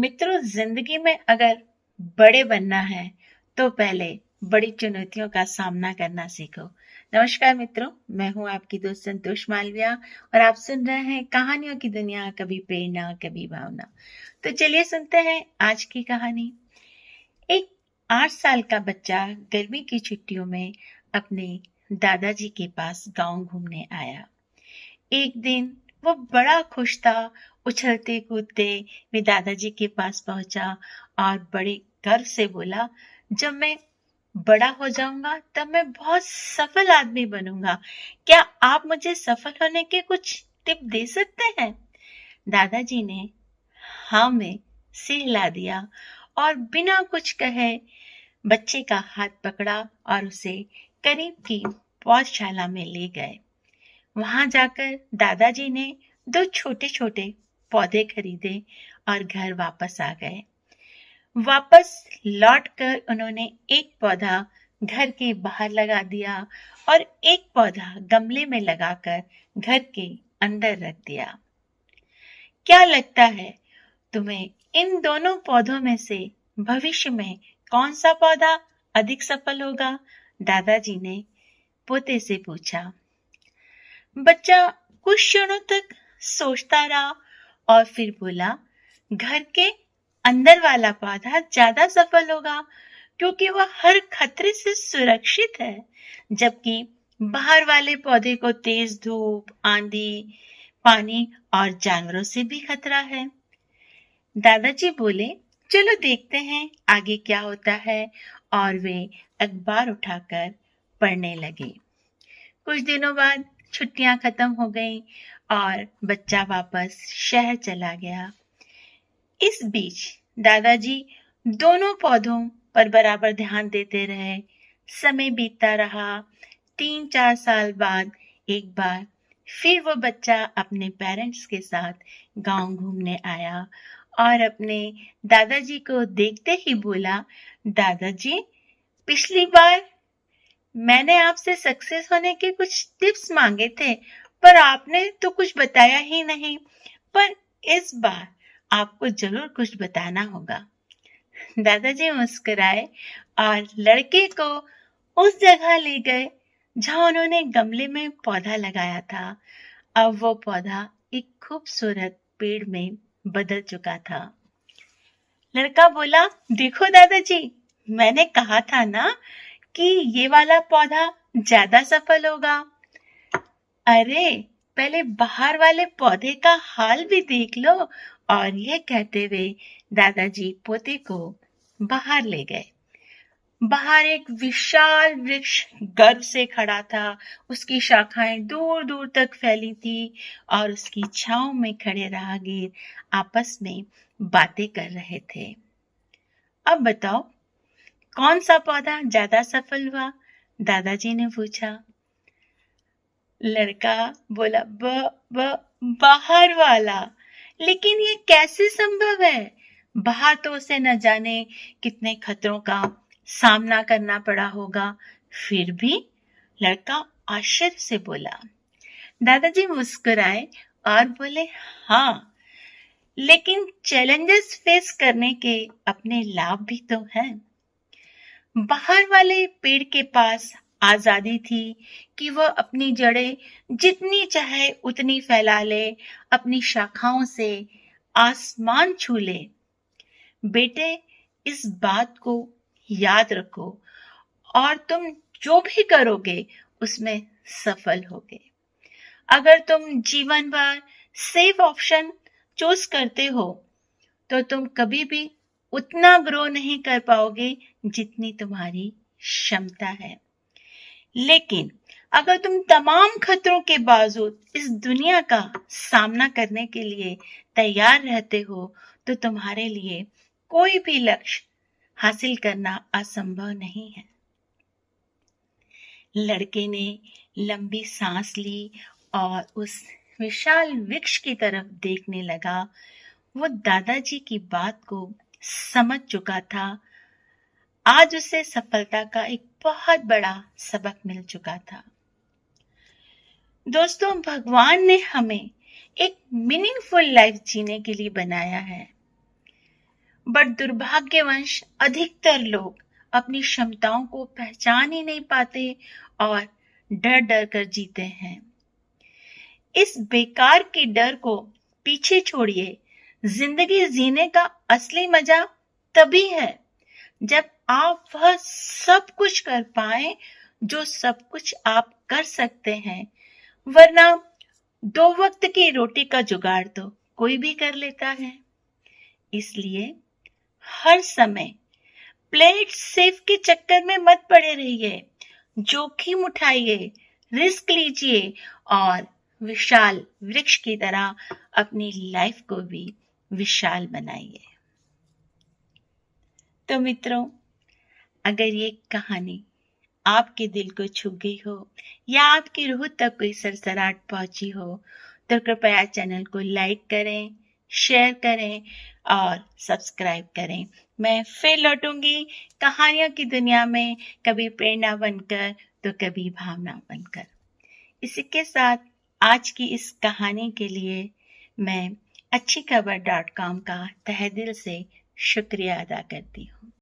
मित्रों, जिंदगी में अगर बड़े बनना है तो पहले बड़ी चुनौतियों का सामना करना सीखो। नमस्कार मित्रों, मैं हूं आपकी दोस्त संतोष मालविया और आप सुन रहे हैं कहानियों की दुनिया, कभी प्रेरणा कभी भावना। तो चलिए सुनते हैं आज की कहानी। एक 8 साल का बच्चा गर्मी की छुट्टियों में अपने दादाजी के पास गांव घूमने आया। एक दिन वो बड़ा खुश था। उछलते कूदते वे दादाजी के पास पहुंचा और बड़े गर्व से बोला, जब मैं बड़ा हो जाऊंगा तब मैं बहुत सफल आदमी बनूंगा। क्या आप मुझे सफल होने के कुछ टिप दे सकते हैं? दादाजी ने हाँ में सिर हिला दिया और बिना कुछ कहे बच्चे का हाथ पकड़ा और उसे करीब की पौधशाला में ले गए। वहां जाकर दादाजी ने 2 छोटे छोटे पौधे खरीदे और घर वापस आ गए। वापस लौटकर उन्होंने एक पौधा घर के बाहर लगा दिया और एक पौधा गमले में लगाकर घर के अंदर रख दिया। क्या लगता है तुम्हें, इन दोनों पौधों में से भविष्य में कौन सा पौधा अधिक सफल होगा? दादाजी ने पोते से पूछा। बच्चा कुछ क्षणों तक सोचता रहा और फिर बोला, घर के अंदर वाला पौधा ज्यादा सफल होगा क्योंकि वह हर खतरे से सुरक्षित है, जबकि बाहर वाले पौधे को तेज धूप, आंधी, पानी और जानवरों से भी खतरा है। दादाजी बोले, चलो देखते हैं आगे क्या होता है, और वे अखबार उठाकर पढ़ने लगे। कुछ दिनों बाद छुट्टियां खत्म हो गईं और बच्चा वापस शहर चला गया। इस बीच दादाजी दोनों पौधों पर बराबर ध्यान देते रहे। समय बीतता रहा। 3-4 साल बाद एक बार फिर वो बच्चा अपने पेरेंट्स के साथ गांव घूमने आया और अपने दादाजी को देखते ही बोला, दादाजी, पिछली बार मैंने आपसे सक्सेस होने के कुछ टिप्स मांगे थे, पर आपने तो कुछ बताया ही नहीं। पर इस बार आपको जरूर कुछ बताना होगा। दादाजी मुस्कुराए और लड़के को उस जगह ले गए जहां उन्होंने गमले में पौधा लगाया था। अब वो पौधा एक खूबसूरत पेड़ में बदल चुका था। लड़का बोला, देखो दादाजी, मैंने कहा था ना कि ये वाला पौधा ज्यादा सफल होगा। अरे, पहले बाहर वाले पौधे का हाल भी देख लो। और यह कहते हुए दादाजी पोते को बाहर ले गए। बाहर एक विशाल वृक्ष गर्व से खड़ा था। उसकी शाखाएं दूर दूर तक फैली थी और उसकी छांव में खड़े राहगीर आपस में बातें कर रहे थे। अब बताओ, कौन सा पौधा ज्यादा सफल हुआ? दादाजी ने पूछा। लड़का बोला, बाहर वाला। लेकिन ये कैसे संभव है? बाहर तो उसे न जाने कितने खतरों का सामना करना पड़ा होगा। फिर भी? लड़का आश्चर्य से बोला। दादाजी मुस्कुराए और बोले, हाँ, लेकिन चैलेंजेस फेस करने के अपने लाभ भी तो हैं। बाहर वाले पेड़ के पास आजादी थी कि वह अपनी जड़ें जितनी चाहे उतनी फैला ले, अपनी शाखाओं से आसमान छू ले। बेटे, इस बात को याद रखो और तुम जो भी करोगे उसमें सफल होगे। अगर तुम जीवन भर सेफ ऑप्शन चूज करते हो तो तुम कभी भी उतना ग्रो नहीं कर पाओगे जितनी तुम्हारी क्षमता है। लेकिन अगर तुम तमाम खतरों के बावजूद इस दुनिया का सामना करने के लिए तैयार रहते हो तो तुम्हारे लिए कोई भी लक्ष्य हासिल करना असंभव नहीं है। लड़के ने लंबी सांस ली और उस विशाल वृक्ष की तरफ देखने लगा। वो दादाजी की बात को समझ चुका था। आज उसे सफलता का एक बहुत बड़ा सबक मिल चुका था। दोस्तों, भगवान ने हमें एक मीनिंगफुल लाइफ जीने के लिए बनाया है। बट दुर्भाग्यवश अधिकतर लोग अपनी क्षमताओं को पहचान ही नहीं पाते और डर डर कर जीते हैं। इस बेकार के डर को पीछे छोड़िए। जिंदगी जीने का असली मजा तभी है जब आप वह सब कुछ कर पाए जो सब कुछ आप कर सकते हैं, वरना 2 वक्त की रोटी का जुगाड़ तो कोई भी कर लेता है। इसलिए हर समय प्ले इट सेफ के चक्कर में मत पड़े रहिए। जोखिम उठाइए, रिस्क लीजिए और विशाल वृक्ष की तरह अपनी लाइफ को भी विशाल बनाइए। तो मित्रों, अगर ये कहानी आपके दिल को छू गई हो या आपकी रूह तक कोई सरसराहट पहुंची हो, तो कृपया चैनल को लाइक करें, शेयर करें और सब्सक्राइब करें। मैं फिर लौटूंगी कहानियों की दुनिया में, कभी प्रेरणा बनकर तो कभी भावना बनकर। इसी के साथ आज की इस कहानी के लिए मैं अच्छी खबर .com का तहे दिल से शुक्रिया अदा करती हूँ।